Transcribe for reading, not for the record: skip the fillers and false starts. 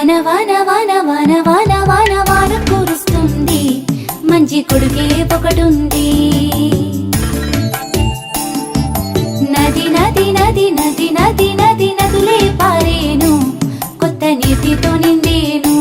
వాన వాన వాన వాన వాన వాన వాన కురుస్తుంది, మంచి కొడుకే ఒకటుంది. నది నది నది నది నది నది నదులే పారేను, కొత్త నీటితో నిండేను.